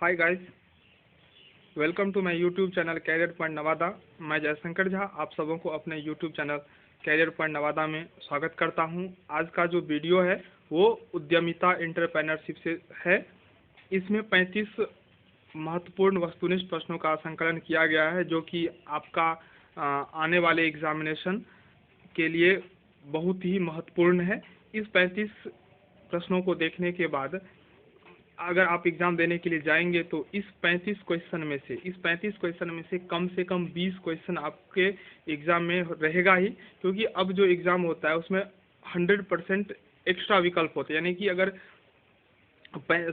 Hi guys, welcome to my YouTube channel Career Point Nawada. मैं जयशंकर झा आप सबों को अपने YouTube channel Career Point Nawada में स्वागत करता हूं। आज का जो वीडियो है वो उद्यमिता एंटरप्रेन्योरशिप से है। इसमें 35 महत्वपूर्ण वस्तुनिष्ठ प्रश्नों का संकलन किया गया है जो कि आपका आने वाले एग्जामिनेशन के लिए बहुत ही महत्वपूर्ण है। इस 35 प्रश्नों को देखने के बाद अगर आप एग्ज़ाम देने के लिए जाएंगे तो इस 35 क्वेश्चन में से कम 20 क्वेश्चन आपके एग्ज़ाम में रहेगा ही, क्योंकि अब जो एग्ज़ाम होता है उसमें 100% एक्स्ट्रा विकल्प होते हैं। यानी कि अगर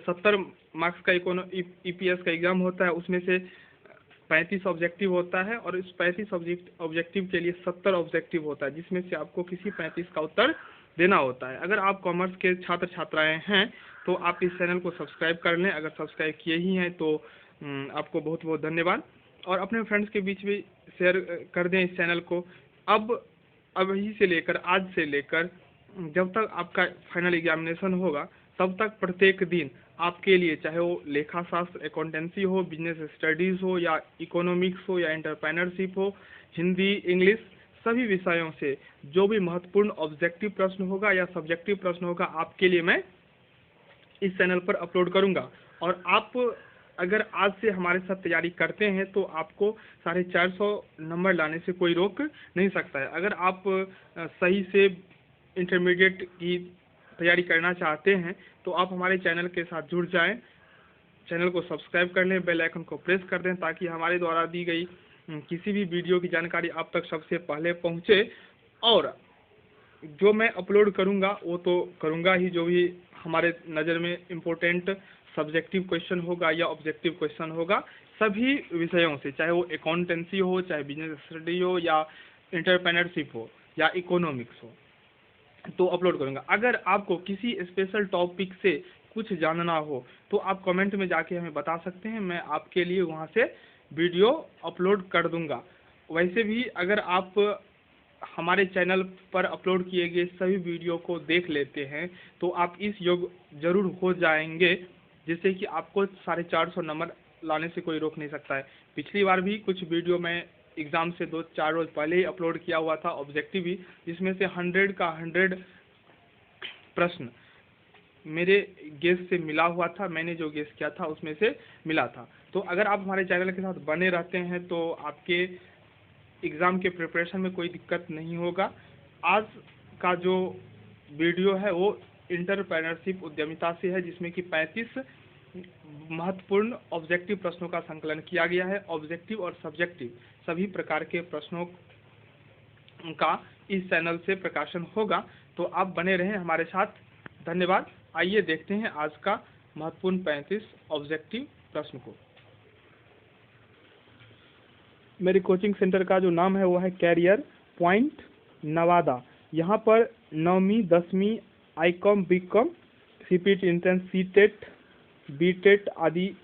70 मार्क्स का ईपीएस का एग्ज़ाम होता है, उसमें से 35 ऑब्जेक्टिव होता है और इस 35 ऑब्जेक्टिव के लिए 70 ऑब्जेक्टिव होता है, जिसमें से आपको किसी 35 का उत्तर देना होता है। अगर आप कॉमर्स के छात्र छात्राएं हैं तो आप इस चैनल को सब्सक्राइब कर लें। अगर सब्सक्राइब किए ही हैं तो आपको बहुत बहुत धन्यवाद, और अपने फ्रेंड्स के बीच भी शेयर कर दें इस चैनल को। अभी से लेकर आज से लेकर जब तक आपका फाइनल एग्जामिनेशन होगा तब तक प्रत्येक दिन आपके लिए, चाहे वो लेखा शास्त्र, अकाउंटेंसी हो, बिजनेस स्टडीज़ हो, या इकोनॉमिक्स हो, या एंटरप्रेन्योरशिप हो, हिंदी, इंग्लिश, सभी विषयों से जो भी महत्वपूर्ण ऑब्जेक्टिव प्रश्न होगा या सब्जेक्टिव प्रश्न होगा, आपके लिए मैं इस चैनल पर अपलोड करूंगा। और आप अगर आज से हमारे साथ तैयारी करते हैं तो आपको 450 नंबर लाने से कोई रोक नहीं सकता है। अगर आप सही से इंटरमीडिएट की तैयारी करना चाहते हैं तो आप हमारे चैनल के साथ जुड़ जाएं, चैनल को सब्सक्राइब कर लें, बेल आइकन को प्रेस कर दें, ताकि हमारे द्वारा दी गई किसी भी वीडियो की जानकारी आप तक सबसे पहले पहुंचे। और जो मैं अपलोड करूंगा वो तो करूंगा ही, जो भी हमारे नज़र में इम्पोर्टेंट सब्जेक्टिव क्वेश्चन होगा या ऑब्जेक्टिव क्वेश्चन होगा, सभी विषयों से, चाहे वो अकाउंटेंसी हो, चाहे बिजनेस स्टडी हो, या एंटरप्रेन्योरशिप हो, या इकोनॉमिक्स हो, तो अपलोड करूंगा। अगर आपको किसी स्पेशल टॉपिक से कुछ जानना हो तो आप कमेंट में जाके हमें बता सकते हैं, मैं आपके लिए वहां से वीडियो अपलोड कर दूंगा। वैसे भी अगर आप हमारे चैनल पर अपलोड किए गए सभी वीडियो को देख लेते हैं तो आप इस योग्य जरूर हो जाएंगे, जिससे कि आपको 450 नंबर लाने से कोई रोक नहीं सकता है। पिछली बार भी कुछ वीडियो मैं एग्ज़ाम से 2-4 रोज़ पहले ही अपलोड किया हुआ था, ऑब्जेक्टिव ही, जिसमें से 100 का 100 प्रश्न मेरे गेस से मिला हुआ था। मैंने जो गेस किया था उसमें से मिला था। तो अगर आप हमारे चैनल के साथ बने रहते हैं तो आपके एग्ज़ाम के प्रिपरेशन में कोई दिक्कत नहीं होगा। आज का जो वीडियो है वो एंटरप्रेन्योरशिप उद्यमिता से है, जिसमें कि 35 महत्वपूर्ण ऑब्जेक्टिव प्रश्नों का संकलन किया गया है। ऑब्जेक्टिव और सब्जेक्टिव सभी प्रकार के प्रश्नों का इस चैनल से प्रकाशन होगा, तो आप बने रहें हमारे साथ। धन्यवाद। आइए देखते हैं आज का महत्वपूर्ण 35 ऑब्जेक्टिव प्रश्न को। मेरे कोचिंग सेंटर का जो नाम है वो है कैरियर पॉइंट नवादा। यहाँ पर 9वीं 10वीं ICom, BCom, CPT, entrance, CTET, BTET आदि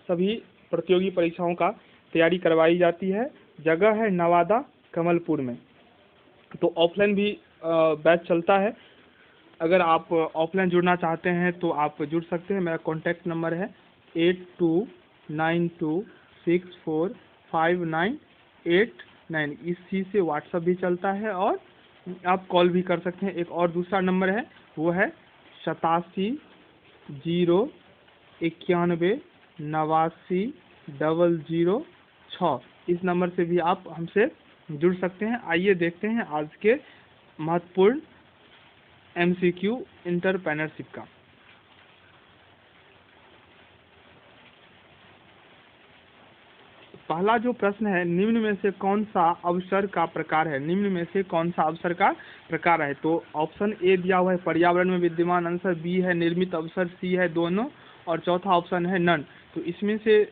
सभी प्रतियोगी परीक्षाओं का तैयारी करवाई जाती है। जगह है नवादा कमलपुर में। तो ऑफलाइन भी बैच चलता है। अगर आप ऑफलाइन जुड़ना चाहते हैं तो आप जुड़ सकते हैं। मेरा कॉन्टैक्ट नंबर है 8292645989। इसी से व्हाट्सअप भी चलता है और आप कॉल भी कर सकते हैं। एक और दूसरा नंबर है, वो है 87 091 89 006। इस नंबर से भी आप हमसे जुड़ सकते हैं। आइए देखते हैं आज के महत्वपूर्ण MCQ एंटरप्रेन्योरशिप का। पहला जो प्रश्न है, निम्न में से कौन सा अवसर का प्रकार है? निम्न में से कौन सा अवसर का प्रकार है? तो ऑप्शन ए दिया हुआ है पर्यावरण में विद्यमान अवसर, बी है निर्मित अवसर, सी है दोनों, और चौथा ऑप्शन है नन। तो इसमें से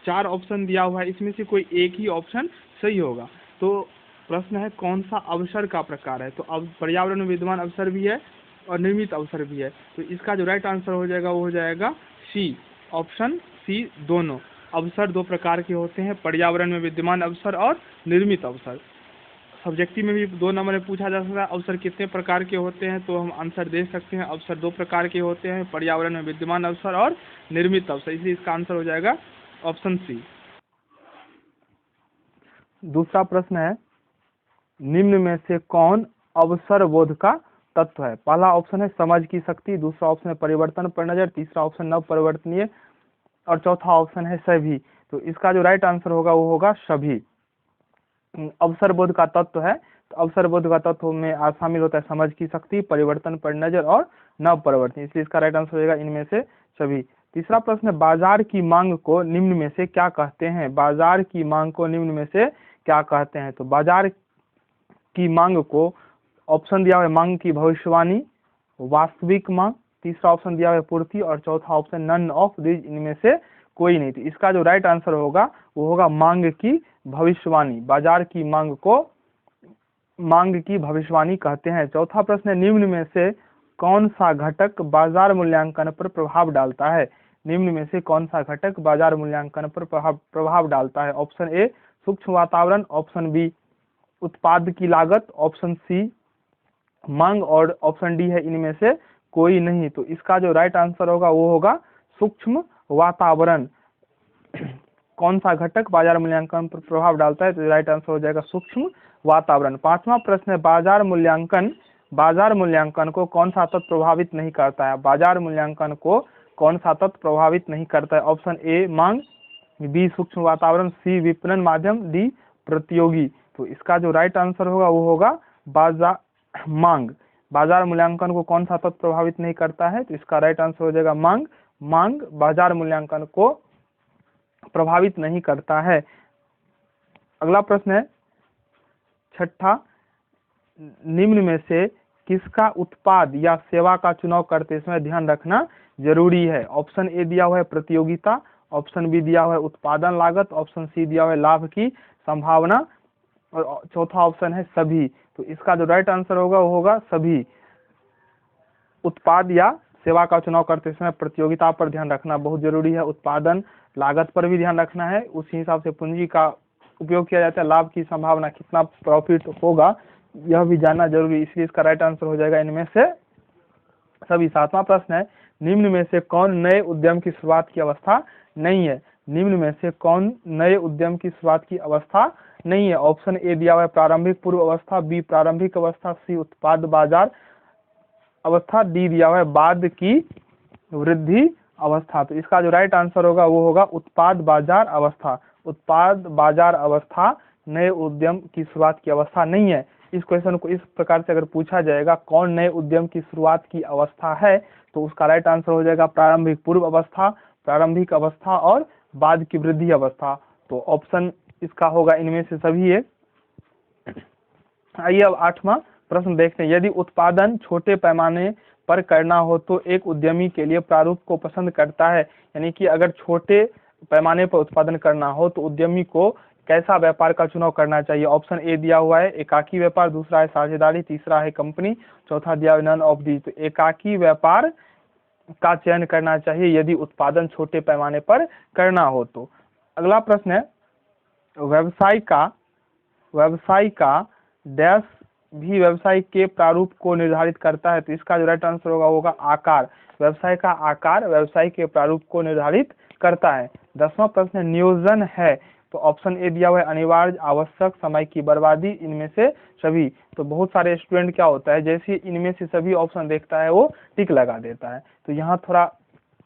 4 ऑप्शन दिया हुआ है, इसमें से कोई एक ही ऑप्शन सही होगा। तो प्रश्न है कौन सा अवसर का प्रकार है? तो अब पर्यावरण में विद्यमान अवसर भी है और निर्मित अवसर भी है। तो इसका जो राइट आंसर हो जाएगा वो हो जाएगा सी, ऑप्शन सी, दोनों। अवसर 2 प्रकार के होते हैं, पर्यावरण में विद्यमान अवसर और निर्मित अवसर। सब्जेक्टिव में भी 2 नंबर में पूछा जा सकता है। अवसर कितने प्रकार के होते हैं, तो हम आंसर दे सकते हैं अवसर 2 प्रकार के होते हैं, पर्यावरण में विद्यमान अवसर और निर्मित अवसर, इसलिए इसका आंसर हो जाएगा ऑप्शन सी। दूसरा प्रश्न है, निम्न में से कौन अवसर बोध का तत्व है? पहला ऑप्शन है समझ की शक्ति, दूसरा ऑप्शन है परिवर्तन पर नजर, तीसरा ऑप्शन नव परिवर्तनीय और चौथा ऑप्शन है सभी। तो इसका जो राइट आंसर होगा वो होगा सभी। अवसर बोध का तत्व है, तो अवसर बोध का तत्व में शामिल होता है समझ की शक्ति, परिवर्तन पर नजर और नव परिवर्तन, इसलिए इसका राइट आंसर होगा इनमें से सभी। तीसरा प्रश्न है, बाजार की मांग को निम्न में से क्या कहते हैं? बाजार की मांग को निम्न में से क्या कहते हैं? तो बाजार की मांग को ऑप्शन दिया हुआ है मांग की भविष्यवाणी, वास्तविक मांग, तीसरा ऑप्शन दिया हुआ है पूर्ति और चौथा ऑप्शन नन ऑफ दीज, इनमें से कोई नहीं। तो इसका जो राइट आंसर होगा वो होगा मांग की भविष्यवाणी। बाजार की मांग को मांग की भविष्यवाणी कहते हैं। चौथा प्रश्न है, निम्न में से कौन सा घटक बाजार मूल्यांकन पर प्रभाव डालता है? निम्न में से कौन सा घटक बाजार मूल्यांकन पर प्रभाव डालता है? ऑप्शन ए सूक्ष्म वातावरण, ऑप्शन बी उत्पाद की लागत, ऑप्शन सी मांग और ऑप्शन डी है इनमें से कोई नहीं। तो इसका जो राइट आंसर होगा वो होगा सूक्ष्म वातावरण। कौन सा घटक बाजार मूल्यांकन पर प्रभाव डालता है? तो राइट आंसर हो जाएगा सूक्ष्म वातावरण। पांचवा प्रश्न है, बाजार मूल्यांकन को कौन सा तत्व प्रभावित नहीं करता है? बाजार मूल्यांकन को कौन सा तत्व प्रभावित नहीं करता है? ऑप्शन ए मांग, बी सूक्ष्म वातावरण, सी विपणन माध्यम, डी प्रतियोगी। तो इसका जो राइट आंसर होगा वो होगा मांग। बाजार मूल्यांकन को कौन सा तत्व प्रभावित नहीं करता है? तो इसका राइट आंसर हो जाएगा मांग। मांग बाजार मूल्यांकन को प्रभावित नहीं करता है। अगला प्रश्न है छठा, निम्न में से किसका उत्पाद या सेवा का चुनाव करते समय ध्यान रखना जरूरी है? ऑप्शन ए दिया हुआ है प्रतियोगिता, ऑप्शन बी दिया हुआ है उत्पादन लागत, ऑप्शन सी दिया हुआ है लाभ की संभावना और चौथा ऑप्शन है सभी। तो इसका जो राइट आंसर होगा वो होगा सभी। उत्पाद या सेवा का चुनाव करते समय प्रतियोगिता पर ध्यान रखना बहुत जरूरी है, उत्पादन लागत पर भी ध्यान रखना है, उसी हिसाब से पूंजी का उपयोग किया जाता है, लाभ की संभावना कितना प्रॉफिट होगा यह भी जानना जरूरी, इसलिए इसका राइट आंसर हो जाएगा इनमें से सभी। सातवां प्रश्न है, निम्न में से कौन नए उद्यम की शुरुआत की अवस्था नहीं है? निम्न में से कौन नए उद्यम की शुरुआत की अवस्था नहीं है? ऑप्शन ए दिया हुआ है प्रारंभिक पूर्व अवस्था, बी प्रारंभिक अवस्था, सी उत्पाद बाजार अवस्था, डी दिया हुआ है बाद की वृद्धि अवस्था। तो इसका जो राइट आंसर होगा वो होगा उत्पाद बाजार अवस्था। उत्पाद बाजार अवस्था नए उद्यम की शुरुआत की अवस्था नहीं है। इस क्वेश्चन को इस प्रकार से अगर पूछा जाएगा कौन नए उद्यम की शुरुआत की अवस्था है, तो उसका राइट आंसर हो जाएगा प्रारंभिक पूर्व अवस्था, प्रारंभिक अवस्था और बाद की वृद्धि अवस्था। तो ऑप्शन इसका होगा इनमें से सभी है। आइए अब आठवां प्रश्न देखते हैं, यदि उत्पादन छोटे पैमाने पर करना हो तो एक उद्यमी के लिए प्रारूप को पसंद करता है, यानी कि अगर छोटे पैमाने पर उत्पादन करना हो तो उद्यमी को कैसा व्यापार का चुनाव करना चाहिए? ऑप्शन ए दिया हुआ है एकाकी व्यापार, दूसरा है साझेदारी, तीसरा है कंपनी, चौथा दिया हुआ नन ऑफ दी। तो एकाकी व्यापार का चयन करना चाहिए यदि उत्पादन छोटे पैमाने पर करना हो तो। अगला प्रश्न है, व्यवसाय का डैश भी व्यवसाय के प्रारूप को निर्धारित करता है। तो इसका जो राइट आंसर होगा आकार। व्यवसाय का आकार व्यवसाय के प्रारूप को निर्धारित करता है। 10वां प्रश्न है, नियोजन है तो ऑप्शन ए दिया हुआ है अनिवार्य, आवश्यक, समय की बर्बादी, इनमें से सभी। तो बहुत सारे स्टूडेंट क्या होता है, जैसे इनमें से सभी ऑप्शन देखता है वो टिक लगा देता है। तो यहाँ थोड़ा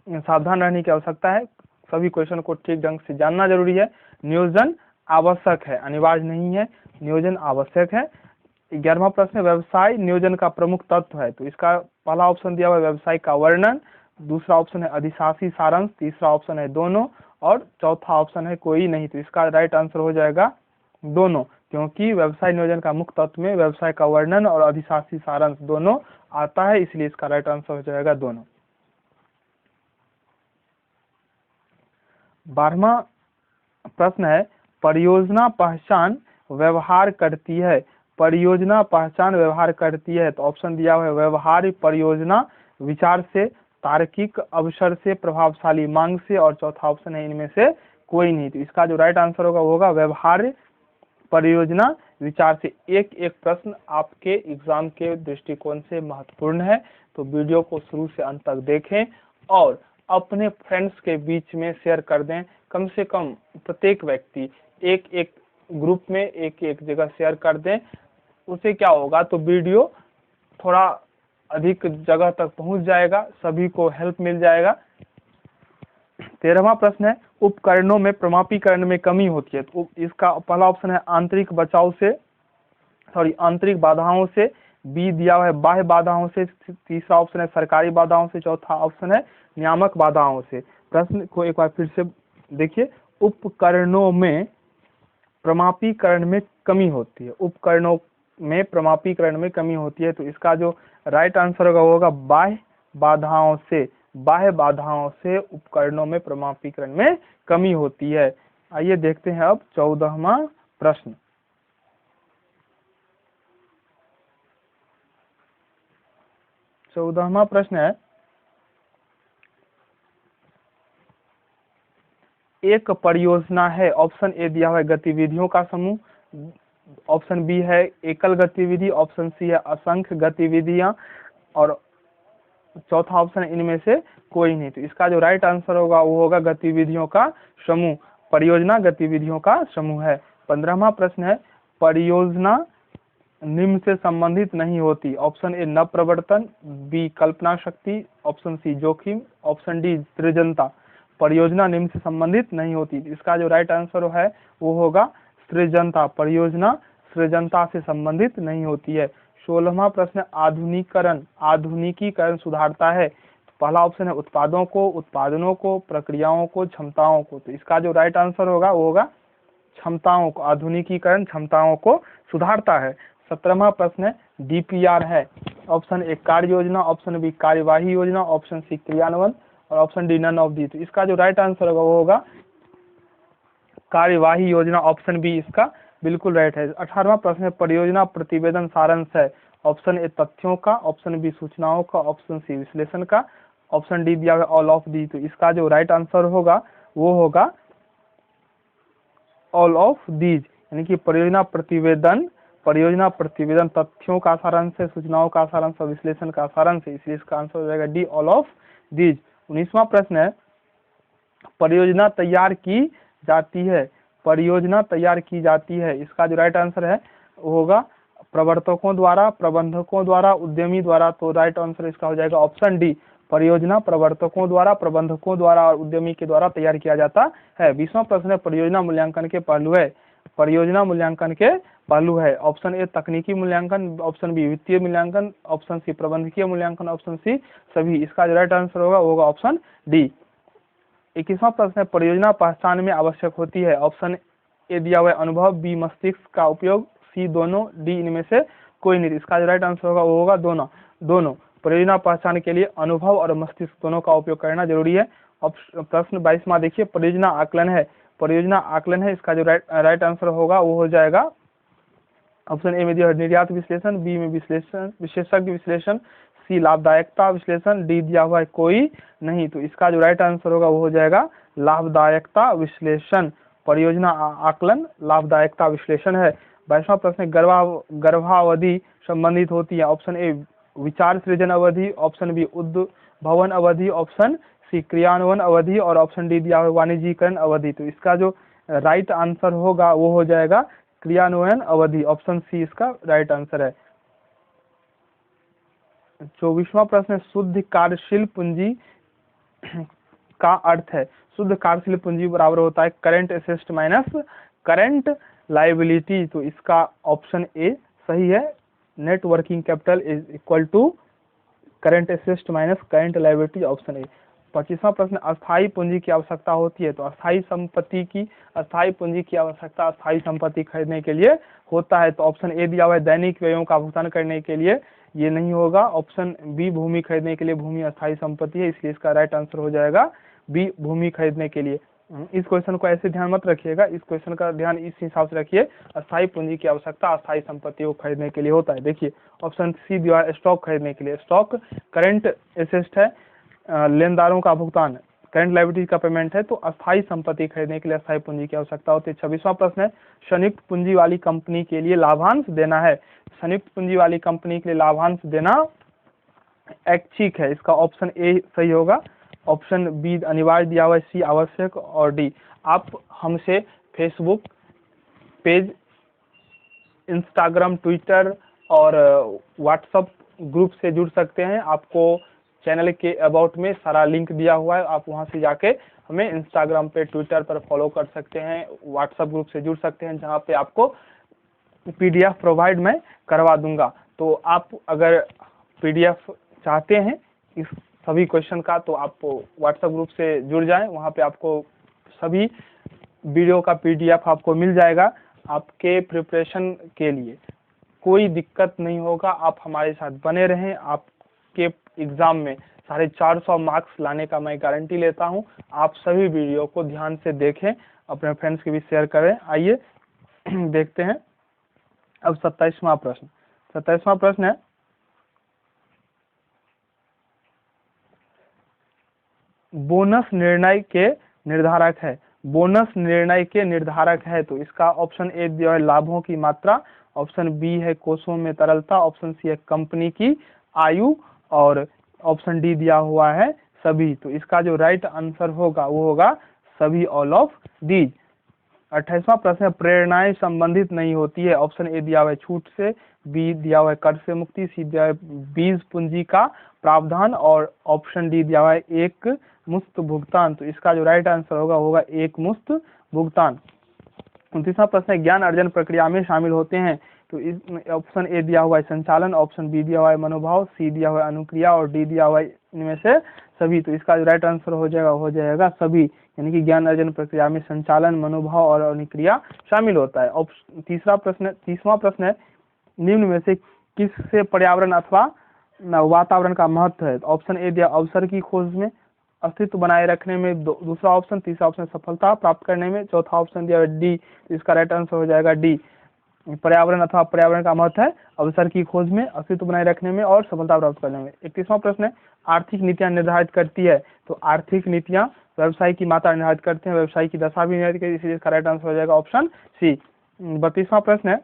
सावधान रहने की आवश्यकता है, सभी क्वेश्चन को ठीक ढंग से जानना जरूरी है। नियोजन आवश्यक है, अनिवार्य नहीं है, नियोजन आवश्यक है। 11वां प्रश्न, व्यवसाय नियोजन का प्रमुख तत्व है। तो इसका पहला ऑप्शन दिया हुआ है व्यवसाय का वर्णन, दूसरा ऑप्शन है अधिशासी सारांश, तीसरा ऑप्शन है दोनों और चौथा ऑप्शन है कोई नहीं। तो इसका राइट आंसर हो जाएगा दोनों, क्योंकि व्यवसाय नियोजन का मुख्य तत्व में व्यवसाय का वर्णन और अधिशासी सारांश दोनों आता है, इसलिए इसका राइट आंसर हो जाएगा दोनों। 12वां प्रश्न है, परियोजना पहचान व्यवहार करती है। परियोजना पहचान व्यवहार करती है। तो ऑप्शन दिया हुआ है व्यवहार परियोजना, विचार से, तार्किक, अवसर से, प्रभावशाली, मांग से और चौथा ऑप्शन है इनमें से कोई नहीं। तो इसका जो राइट आंसर होगा वो होगा व्यवहार परियोजना विचार से। एक एक प्रश्न आपके एग्जाम के दृष्टिकोण से महत्वपूर्ण है, तो वीडियो को शुरू से अंत तक देखें और अपने फ्रेंड्स के बीच में शेयर कर दें। कम से कम प्रत्येक व्यक्ति एक एक ग्रुप में एक एक जगह शेयर कर दें। उससे क्या होगा, तो वीडियो थोड़ा अधिक जगह तक पहुंच जाएगा, सभी को हेल्प मिल जाएगा। 13वां प्रश्न है, उपकरणों में प्रमापीकरण में कमी होती है। तो इसका पहला ऑप्शन है आंतरिक बचाव से, आंतरिक बाधाओं से। बी दिया हुआ है बाह्य बाधाओं से। तीसरा ऑप्शन है सरकारी बाधाओं से। चौथा ऑप्शन है नियामक बाधाओं से। प्रश्न को एक बार फिर से देखिए, उपकरणों में प्रमापीकरण में कमी होती है। उपकरणों में प्रमापीकरण में कमी होती है, तो इसका जो राइट आंसर होगा वो होगा बाह्य बाधाओं से। बाह्य बाधाओं से उपकरणों में प्रमापीकरण में कमी होती है। आइए देखते हैं अब 14वां प्रश्न। 14वां प्रश्न है, एक परियोजना है। ऑप्शन ए दिया हुआ है गतिविधियों का समूह, ऑप्शन बी है एकल गतिविधि, ऑप्शन सी है असंख्य गतिविधियां, और चौथा ऑप्शन इनमें से कोई नहीं। तो इसका जो राइट आंसर होगा वो होगा गतिविधियों का समूह। परियोजना गतिविधियों का समूह है। 15वां प्रश्न है, परियोजना निम्न से संबंधित नहीं होती। ऑप्शन ए नव प्रवर्तन, बी कल्पना शक्ति, ऑप्शन सी जोखिम, ऑप्शन डी सृजनता। परियोजना निम्न से संबंधित नहीं होती। इसका जो राइट आंसर है वो होगा सृजनता। परियोजना सृजनता से संबंधित नहीं होती है। 16वां प्रश्न, आधुनिकीकरण। आधुनिकीकरण सुधारता है। पहला ऑप्शन है उत्पादों को, उत्पादनों को, प्रक्रियाओं को, क्षमताओं को। तो इसका जो राइट आंसर होगा वो होगा क्षमताओं को। आधुनिकीकरण क्षमताओं को सुधारता है। 17वां प्रश्न है, डीपीआर है। ऑप्शन ए कार्य योजना, ऑप्शन बी कार्यवाही योजना, ऑप्शन सी क्रियान्वयन, और option D none of the. तो इसका जो राइट आंसर होगा वो होगा कार्यवाही योजना। ऑप्शन बी इसका बिल्कुल राइट है। 18वां प्रश्न है, परियोजना प्रतिवेदन सारांश है। ऑप्शन ए तथ्यों का, ऑप्शन बी सूचनाओं का, ऑप्शन सी विश्लेषण का, ऑप्शन डी दिया हुआ ऑल ऑफ दी। तो इसका जो राइट आंसर होगा वो होगा ऑल ऑफ दीज, यानी कि परियोजना प्रतिवेदन तथ्यों का सारांश है, सूचनाओं का सारांश और विश्लेषण का सारांश है, इसलिए इसका आंसर हो जाएगा डी ऑल ऑफ दीज। 19वां प्रश्न है, परियोजना तैयार की जाती है। परियोजना तैयार की जाती है, इसका जो राइट आंसर है वो होगा प्रवर्तकों द्वारा, प्रबंधकों द्वारा, उद्यमी द्वारा। तो राइट आंसर इसका हो जाएगा ऑप्शन डी, परियोजना प्रवर्तकों द्वारा, प्रबंधकों द्वारा और उद्यमी के द्वारा तैयार किया जाता है। 20वां प्रश्न है, परियोजना मूल्यांकन के पहलू है। परियोजना मूल्यांकन के पहलू है। ऑप्शन ए तकनीकी मूल्यांकन, ऑप्शन बी वित्तीय मूल्यांकन, ऑप्शन सी प्रबंधकीय मूल्यांकन, ऑप्शन सी सभी। इसका जो राइट आंसर होगा वो होगा ऑप्शन डी। 21वां प्रश्न है, परियोजना पहचान में आवश्यक होती है। ऑप्शन ए दिया हुआ है अनुभव, बी मस्तिष्क का उपयोग, सी दोनों, डी इनमें से कोई नहीं। इसका जो राइट आंसर होगा वो होगा दोनों। परियोजना पहचान के लिए अनुभव और मस्तिष्क दोनों का उपयोग करना जरूरी है। प्रश्न 22वां देखिए, परियोजना आकलन है। परियोजना आकलन है, इसका जो राइट आंसर होगा वो हो जाएगा ऑप्शन ए में दिया निर्यात विश्लेषण, बी में विशेषज्ञ विश्लेषण, सी लाभदायकता विश्लेषण, डी दिया हुआ है कोई नहीं। तो इसका जो राइट आंसर होगा वो हो जाएगा लाभदायकता विश्लेषण। परियोजना आकलन लाभदायकता विश्लेषण है। 22वां प्रश्न, गर्भावधि संबंधित होती है। ऑप्शन ए विचार सृजन अवधि, ऑप्शन बी उद्भवन अवधि, ऑप्शन सी क्रियान्वयन अवधि, और ऑप्शन डी दिया हुआ वाणिज्यीकरण अवधि। तो इसका जो राइट आंसर होगा वो हो जाएगा क्रियान्वयन अवधि। ऑप्शन सी इसका राइट आंसर है। 24वां प्रश्न, शुद्ध कार्यशील पूंजी का अर्थ है। शुद्ध कार्यशील पूंजी बराबर होता है current asset minus current liability. तो इसका ऑप्शन ए सही है, net working capital is equal to current asset minus current liability, option A. 25वां प्रश्न, अस्थायी पूंजी की आवश्यकता होती है। तो अस्थायी पूंजी की आवश्यकता अस्थायी संपत्ति खरीदने के लिए होता है। तो ऑप्शन ए दिया हुआ है दैनिक व्ययों का भुगतान करने के लिए, ये नहीं होगा। ऑप्शन बी भूमि खरीदने के लिए, भूमि अस्थायी संपत्ति है, इसलिए इसका राइट आंसर हो जाएगा बी भूमि खरीदने के लिए। इस क्वेश्चन को ऐसे ध्यान मत रखिएगा, इस क्वेश्चन का ध्यान इस हिसाब से रखिए, अस्थायी पूंजी की आवश्यकता अस्थायी संपत्ति को खरीदने के लिए होता है। देखिए ऑप्शन सी दिया स्टॉक खरीदने के लिए। स्टॉक करंट एसेट है, लेनदारों का भुगतान करंट लायबिलिटी का पेमेंट है तो अस्थायी संपत्ति खरीदने के लिए अस्थायी पूंजी की आवश्यकता होती है। 26वां प्रश्न है संयुक्त पूंजी वाली कंपनी के लिए लाभांश देना है। संयुक्त पूंजी वाली कंपनी के लिए लाभांश देना ऐच्छिक है, इसका ऑप्शन ए सही होगा। ऑप्शन बी अनिवार्य दिया हुआ है, सी आवश्यक और डी आप हमसे फेसबुक पेज, इंस्टाग्राम, ट्विटर और व्हाट्सएप ग्रुप से जुड़ सकते हैं। आपको चैनल के अबाउट में सारा लिंक दिया हुआ है, आप वहां से जाके हमें इंस्टाग्राम पे, ट्विटर पर फॉलो कर सकते हैं, व्हाट्सएप ग्रुप से जुड़ सकते हैं जहां पे आपको पीडीएफ प्रोवाइड मैं करवा दूंगा। तो आप अगर पीडीएफ चाहते हैं इस सभी क्वेश्चन का तो आप व्हाट्सएप ग्रुप से जुड़ जाएं, वहां पे आपको सभी वीडियो का पीडीएफ आपको मिल जाएगा। आपके प्रिपरेशन के लिए कोई दिक्कत नहीं होगा, आप हमारे साथ बने रहें। आपके एग्जाम में 450 मार्क्स लाने का मैं गारंटी लेता हूं। आप सभी वीडियो को ध्यान से देखें, अपने फ्रेंड्स के भी शेयर करें। आइए देखते हैं अब 27वां प्रश्न। 27वां प्रश्न है बोनस निर्णय के निर्धारक है। बोनस निर्णय के निर्धारक है तो इसका ऑप्शन ए दिया है लाभों की मात्रा, ऑप्शन बी है कोषों में तरलता, ऑप्शन सी है कंपनी की आयु और ऑप्शन डी दिया हुआ है सभी। तो इसका जो राइट आंसर होगा वो होगा सभी, ऑल ऑफ दीज। 28वां प्रश्न प्रेरणाएं संबंधित नहीं होती है। ऑप्शन ए दिया हुआ है छूट से, बी दिया हुआ है कर से मुक्ति, सी दिया है बीज पूंजी का प्रावधान और ऑप्शन डी दिया हुआ है एक मुफ्त भुगतान। तो इसका जो राइट आंसर होगा एक मुफ्त भुगतान। 29वां प्रश्न है ज्ञान अर्जन प्रक्रिया में शामिल होते हैं। तो इस ऑप्शन ए दिया हुआ है संचालन, ऑप्शन बी दिया हुआ है मनोभाव, सी दिया हुआ है अनुक्रिया और डी दिया हुआ है इनमें से सभी। तो इसका जो राइट आंसर हो जाएगा सभी, यानी कि ज्ञान अर्जन प्रक्रिया में संचालन, मनोभाव और अनुक्रिया शामिल होता है। 30वां प्रश्न है निम्न में से किससे पर्यावरण अथवा वातावरण का महत्व है। ऑप्शन ए दिया अवसर की खोज में, अस्तित्व बनाए रखने में, दूसरा ऑप्शन, तीसरा ऑप्शन सफलता प्राप्त करने में, चौथा ऑप्शन दिया डी। इसका राइट आंसर हो जाएगा डी, पर्यावरण अथवा पर्यावरण का महत्व है अवसर की खोज में, अस्तित्व बनाए रखने में और सफलता प्राप्त करने में। 31वां प्रश्न है आर्थिक नीतियां निर्धारित करती है। तो आर्थिक नीतियां व्यवसाय की मात्रा निर्धारित करते हैं, व्यवसाय की दशा भी निर्धारित करती है, इसलिए इसका राइट आंसर हो जाएगा ऑप्शन सी। 32वां प्रश्न है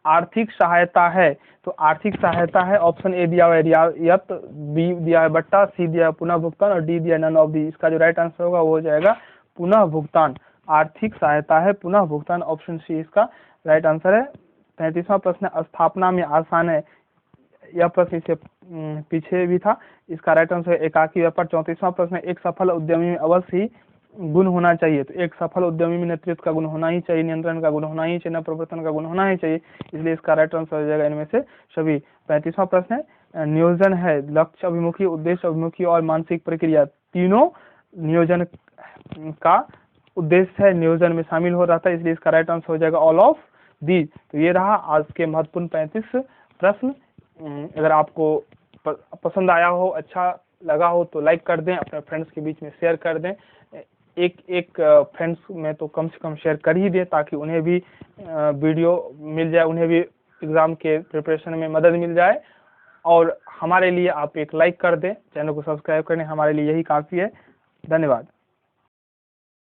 आर्थिक सहायता है। तो आर्थिक सहायता है, ऑप्शन ए दिया हुआ है रियायत, बी दिया है बट्टा, सी दिया है पुनः भुगतान और डी दिया नन ऑफ दी। इसका जो राइट आंसर होगा वो हो जाएगा पुनः भुगतान। आर्थिक सहायता है पुनः भुगतान, ऑप्शन सी इसका राइट आंसर है। 33वां प्रश्न स्थापना में आसान है। यह प्रश्न इससे पीछे भी था, इसका राइट आंसर एकाकी व्यापार। 34वां प्रश्न एक सफल उद्यमी में अवश्य ही गुण होना चाहिए। तो एक सफल उद्यमी में नेतृत्व का गुण होना ही चाहिए, नियंत्रण का गुण होना ही चाहिए, प्रवर्तन का गुण होना ही चाहिए, इसलिए इसका राइट आंसर हो जाएगा इनमें से सभी। 35वां प्रश्न है नियोजन है लक्ष्य अभिमुखी, उद्देश्य अभिमुखी और मानसिक प्रक्रिया, तीनों नियोजन का उद्देश्य है नियोजन में शामिल हो रहा था, इसलिए इसका राइट आंसर हो जाएगा ऑल ऑफ दीज। तो ये रहा आज के महत्वपूर्ण 35 प्रश्न। अगर आपको पसंद आया हो, अच्छा लगा हो तो लाइक कर दें, अपने फ्रेंड्स के बीच में शेयर कर दें। एक फ्रेंड्स में तो कम से कम शेयर कर ही दें ताकि उन्हें भी वीडियो मिल जाए, उन्हें भी एग्ज़ाम के प्रिपरेशन में मदद मिल जाए। और हमारे लिए आप एक लाइक कर दें, चैनल को सब्सक्राइब करें, हमारे लिए यही काफ़ी है। धन्यवाद।